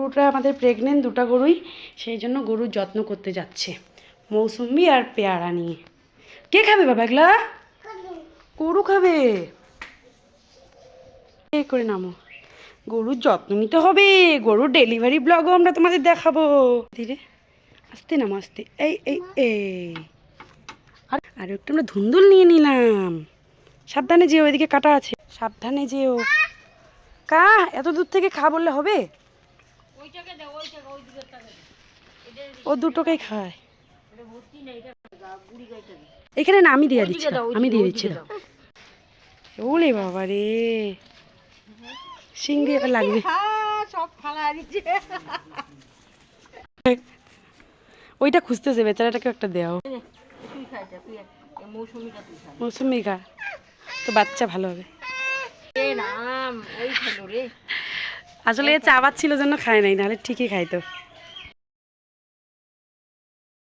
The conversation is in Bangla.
গরুটা আমাদের প্রেগনেন্ট, দুটো গরুই, সেই জন্য গরুর যত্ন করতে যাচ্ছে মৌসুমি আর পেয়ারা নিয়ে। কে খাবে বাবা এগুলা? গরু খাবে। এ করে নামো, গরুর যত্ন নিতে হবে, গরুর ডেলিভারি ব্লগও আমরা তোমাদের দেখাবো। ধীরে আস্তে নামো, আস্তে, এই এই এই, আর একটু আমরা ধুন্দুল নিয়ে নিলাম। সাবধানে যেও, ওইদিকে কাটা আছে, সাবধানে যেও। কা এত দূর থেকে খা বললে হবে? ও দুটোকেই খায়। এখানে না, আমি দিয়ে দিচ্ছি, আমি দিয়ে দিচ্ছি। ওলে বাবা রে, শিং দিয়ে লাগবে। ওইটা খুঁজতেছে বেচারাটাকে একটা দেও। মৌসুমি খা, তো বাচ্চা ভালো হবে। আসলে চাবাচ্ছিল জন্য খায় নাই, নাহলে ঠিকই খাইতো।